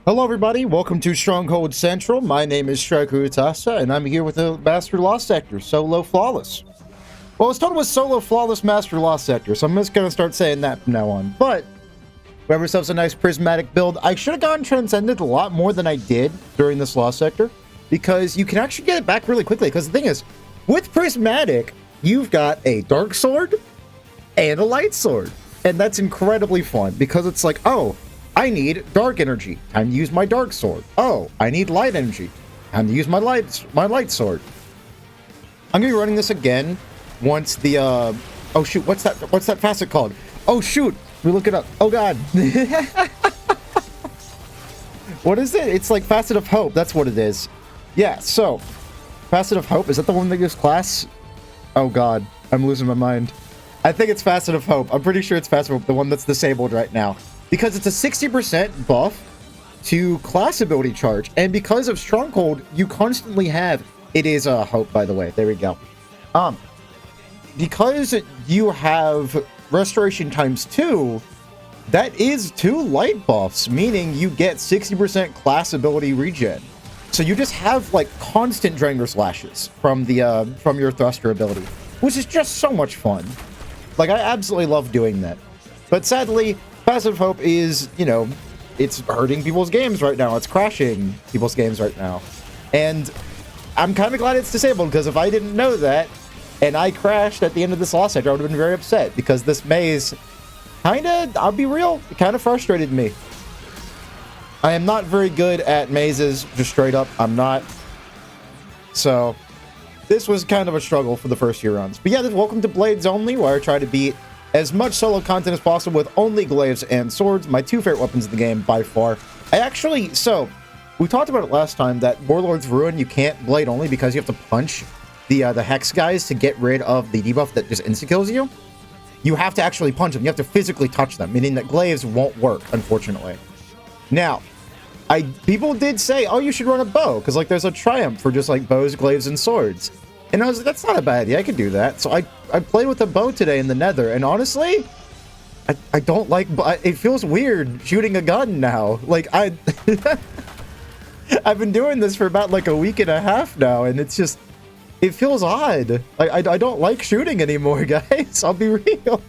Hello everybody, welcome to Stronghold Central. My name is Striker Utasa, and I'm here with the Master Lost Sector, Solo Flawless. Well, it's told was Solo Flawless Master Lost Sector, so I'm just gonna start saying that from now on. But, we have ourselves a nice Prismatic build. I should have gone Transcendent a lot more than I did during this Lost Sector, because you can actually get it back really quickly, because the thing is, with Prismatic, you've got a Dark Sword and a Light Sword. And that's incredibly fun, because it's like, oh, I need dark energy. Time to use my dark sword. Oh, I need light energy. Time to use my light sword. I'm gonna be running this again once the oh shoot, what's that facet called? Oh shoot, we look it up. Oh god. What is it? It's like Facet of Hope. That's what it is. Yeah, so Facet of Hope, is that the one that gives class? Oh god, I'm losing my mind. I think it's Facet of Hope. I'm pretty sure it's Facet of Hope, the one that's disabled right now. Because it's a 60% buff to class ability charge. And because of Stronghold, you constantly have... It is a Hope, by the way. There we go. Because you have Restoration times 2, that is 2 light buffs, meaning you get 60% class ability regen. So you just have, like, constant Dranger Slashes from your Thruster ability, which is just so much fun. Like, I absolutely love doing that. But sadly... Passive Hope is, you know, it's hurting people's games right now. It's crashing people's games right now. And I'm kind of glad it's disabled, because if I didn't know that, and I crashed at the end of this Lost Sector, I would have been very upset, because this maze I'll be real, it kind of frustrated me. I am not very good at mazes, just straight up, I'm not. So, this was kind of a struggle for the first few runs. But yeah, welcome to Blades Only, where I try to beat as much solo content as possible with only glaives and swords, my 2 favorite weapons in the game by far. So, we talked about it last time that Warlord's Ruin, you can't blade only because you have to punch the Hex guys to get rid of the debuff that just insta-kills you. You have to actually punch them. You have to physically touch them, meaning that glaives won't work, unfortunately. Now, people did say, oh, you should run a bow, because like there's a triumph for just like bows, glaives, and swords. And I was like, that's not a bad idea, I could do that. So I played with a bow today in the Nether, and honestly, I don't like, it feels weird shooting a gun now. Like, I've been doing this for about like a week and a half now, and it's just, it feels odd. I don't like shooting anymore, guys. I'll be real.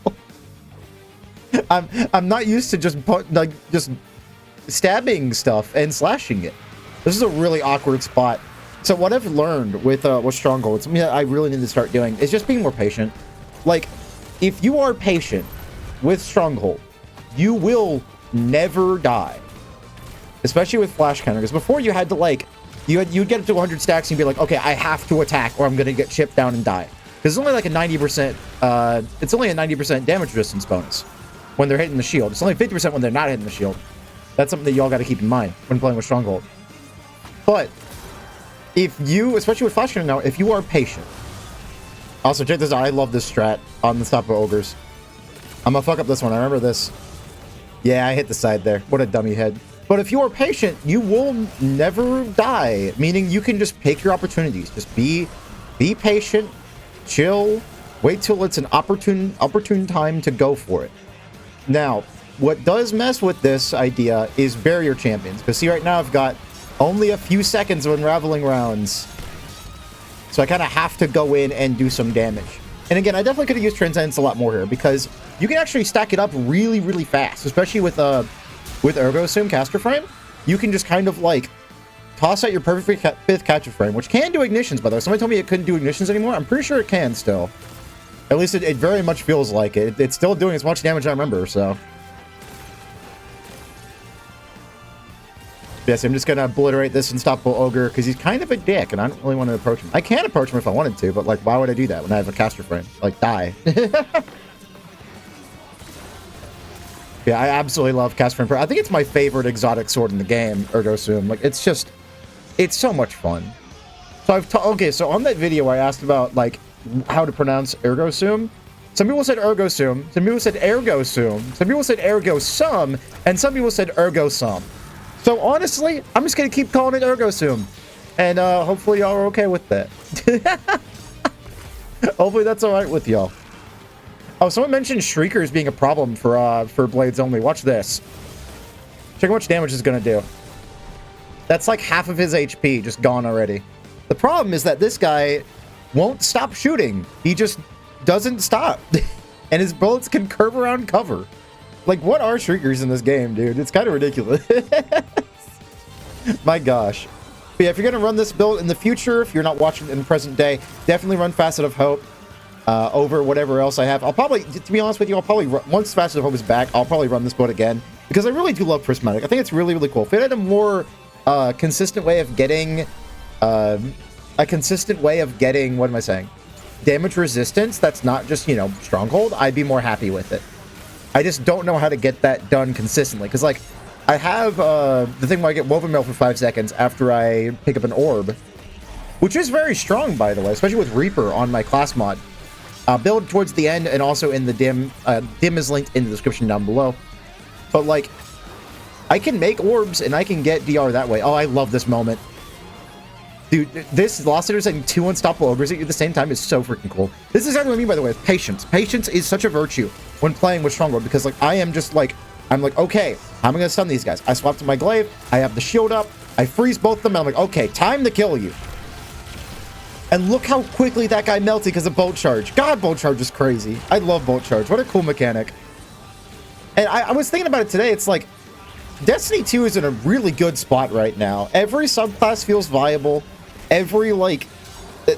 I'm not used to just stabbing stuff and slashing it. This is a really awkward spot. So what I've learned with Stronghold, something that I really need to start doing, is just being more patient. Like, if you are patient with Stronghold, you will never die. Especially with Flash Counter, because before you had to, like, you'd get up to 100 stacks and you'd be like, okay, I have to attack or I'm going to get chipped down and die. Because it's only like a 90%, it's only a 90% damage resistance bonus when they're hitting the shield. It's only 50% when they're not hitting the shield. That's something that you all got to keep in mind when playing with Stronghold. But if you, especially with Flash Cannon now, if you are patient. Also, check this out. I love this strat on the Stop of Ogres. I'm gonna fuck up this one. I remember this. Yeah, I hit the side there. What a dummy head. But if you are patient, you will never die. Meaning you can just pick your opportunities. Just be patient, chill, wait till it's an opportune time to go for it. Now, what does mess with this idea is barrier champions. Because see, right now I've got only a few seconds of unraveling rounds. So I kind of have to go in and do some damage. And again, I definitely could have used Transcendence a lot more here, because you can actually stack it up really, really fast. Especially with Ergo Sum Caster Frame. You can just kind of like toss out your perfect 5th Caster Frame, which can do ignitions, by the way. Somebody told me it couldn't do ignitions anymore. I'm pretty sure it can still. At least it very much feels like it. It's still doing as much damage as I remember, so. Yes, I'm just going to obliterate this Unstoppable Ogre, because he's kind of a dick, and I don't really want to approach him. I can approach him if I wanted to, but, like, why would I do that when I have a caster frame? Like, die. Yeah, I absolutely love caster frame. I think it's my favorite exotic sword in the game, Ergo Sum. Like, it's just, it's so much fun. So okay, so on that video, I asked about, like, how to pronounce Ergo Sum. Some people said Ergo Sum, some people said Ergo Sum, some people said Ergo Sum, and some people said Ergo Sum. So honestly, I'm just going to keep calling it Ergo Sum. And hopefully y'all are okay with that. Hopefully that's alright with y'all. Oh, someone mentioned Shriekers being a problem for Blades Only. Watch this. Check how much damage it's going to do. That's like half of his HP just gone already. The problem is that this guy won't stop shooting. He just doesn't stop. And his bullets can curve around cover. Like, what are shriekers in this game, dude? It's kind of ridiculous. My gosh. But yeah, if you're going to run this build in the future, if you're not watching it in the present day, definitely run Facet of Hope over whatever else I have. I'll probably, to be honest with you, I'll probably, once Facet of Hope is back, I'll probably run this build again. Because I really do love Prismatic. I think it's really, really cool. If it had a more consistent way of getting... what am I saying? Damage resistance, that's not just, you know, Stronghold, I'd be more happy with it. I just don't know how to get that done consistently. Because, like, I have the thing where I get Woven Mail for 5 seconds after I pick up an orb, which is very strong, by the way, especially with Reaper on my class mod. Build towards the end and also in the dim. Dim is linked in the description down below. But, like, I can make orbs and I can get DR that way. Oh, I love this moment. Dude, this Lost Hitter setting 2 unstoppable ogres at you at the same time is so freaking cool. This is exactly what I mean, by the way, with patience. Patience is such a virtue when playing with Stronghold because, like, I am just like, I'm like, okay, how am I going to stun these guys? I swapped to my glaive, I have the shield up, I freeze both of them, and I'm like, okay, time to kill you. And look how quickly that guy melted because of Bolt Charge. God, Bolt Charge is crazy. I love Bolt Charge. What a cool mechanic. And I was thinking about it today, it's like, Destiny 2 is in a really good spot right now. Every subclass feels viable. Every, like,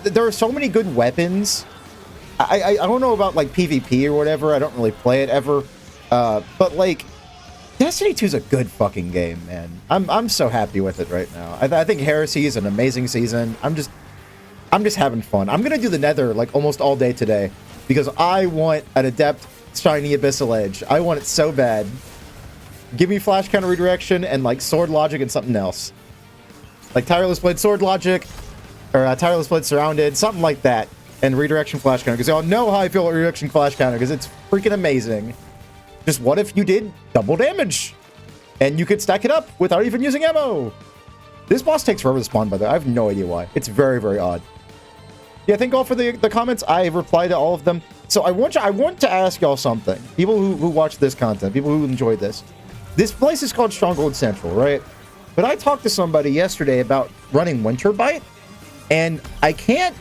there are so many good weapons. I don't know about, like, PvP or whatever. I don't really play it ever. But, like, Destiny 2 is a good fucking game, man. I'm so happy with it right now. I think Heresy is an amazing season. I'm just having fun. I'm gonna do the Nether, like, almost all day today because I want an Adept Shiny Abyssal Edge. I want it so bad. Give me Flash Counter Redirection and, like, Sword Logic and something else. Like Tireless Blade Sword Logic, or Tireless Blade Surrounded, something like that. And Redirection Flash Counter, because y'all know how I feel about Redirection Flash Counter, because it's freaking amazing. Just what if you did double damage? And you could stack it up without even using ammo? This boss takes forever to spawn, by the way. I have no idea why. It's very, very odd. Yeah, thank all for the comments. I reply to all of them. So I want to ask y'all something. People who watch this content, people who enjoy this. This place is called Stronghold Central, right? But I talked to somebody yesterday about running Winter Bite, and I can't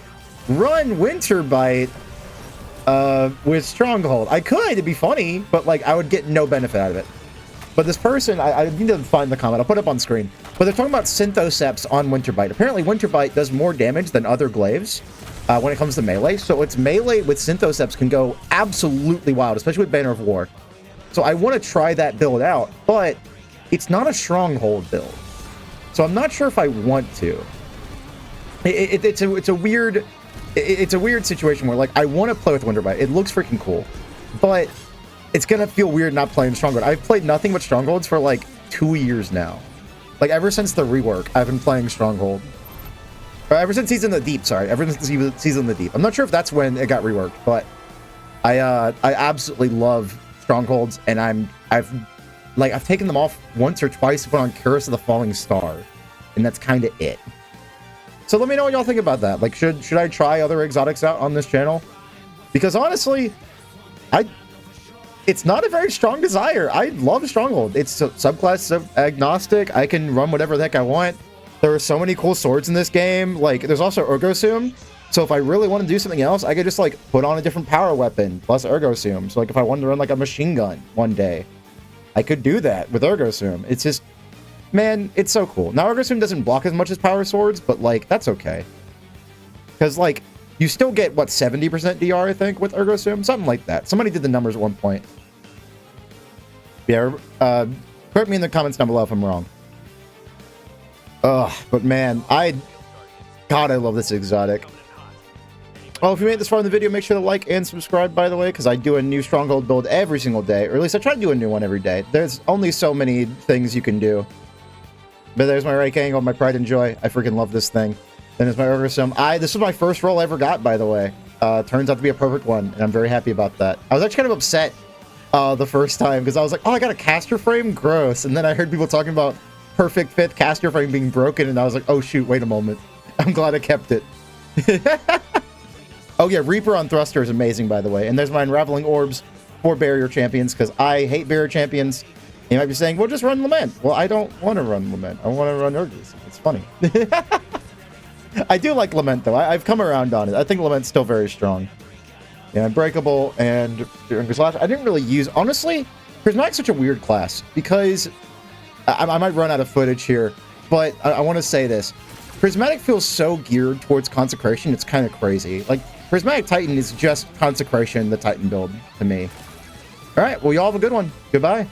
run Winter Bite with Stronghold. I could, it'd be funny, but, like, I would get no benefit out of it. But this person, I need to find the comment. I'll put it up on screen. But they're talking about Synthoceps on Winter Bite. Apparently, Winter Bite does more damage than other glaives when it comes to melee. So its melee with Synthoceps can go absolutely wild, especially with Banner of War. So I want to try that build out, but it's not a Stronghold build. So I'm not sure if I want to. It's a weird situation where, like, I want to play with Winter Bite. It looks freaking cool, but it's gonna feel weird not playing Stronghold. I've played nothing but Strongholds for like 2 years now. Like ever since the rework, I've been playing Stronghold. Or ever since Season of the Deep, sorry. Ever since Season of the Deep. I'm not sure if that's when it got reworked, but I absolutely love Strongholds, and I've taken them off once or twice to put on Curse of the Falling Star, and that's kind of it. So let me know what y'all think about that. Like, should I try other exotics out on this channel? Because honestly, it's not a very strong desire. I love Stronghold. It's subclass agnostic. I can run whatever the heck I want. There are so many cool swords in this game. Like, there's also Ergosum. So if I really want to do something else, I could just, like, put on a different power weapon plus Ergosum. So, like, if I wanted to run, like, a machine gun one day, I could do that with Ergosum. It's just, man, it's so cool. Now, Ergosum doesn't block as much as power swords, but, like, that's okay. Because, like, you still get, what, 70% DR, I think, with Ergosum? Something like that. Somebody did the numbers at one point. Yeah, correct me in the comments down below if I'm wrong. Ugh, but man, God, I love this exotic. Oh, if you made this far in the video, make sure to like and subscribe, by the way, because I do a new Stronghold build every single day. Or at least I try to do a new one every day. There's only so many things you can do. But there's my right angle, my Pride and Joy. I freaking love this thing. Then there's my Ergosum. This was my first roll I ever got, by the way. Turns out to be a perfect one, and I'm very happy about that. I was actually kind of upset the first time, because I was like, oh, I got a caster frame? Gross. And then I heard people talking about perfect fit caster frame being broken, and I was like, oh shoot, wait a moment. I'm glad I kept it. Oh yeah, Reaper on Thruster is amazing, by the way. And there's my Unraveling Orbs for Barrier Champions, because I hate Barrier Champions, You might be saying, well, just run Lament. Well, I don't want to run Lament. I want to run Urgus. It's funny. I do like Lament, though. I've come around on it. I think Lament's still very strong. Yeah, Unbreakable and Slash. I didn't really use... Honestly, Prismatic's such a weird class because... I might run out of footage here, but I want to say this. Prismatic feels so geared towards Consecration, it's kind of crazy. Like, Prismatic Titan is just Consecration, the Titan build, to me. All right, well, y'all have a good one. Goodbye.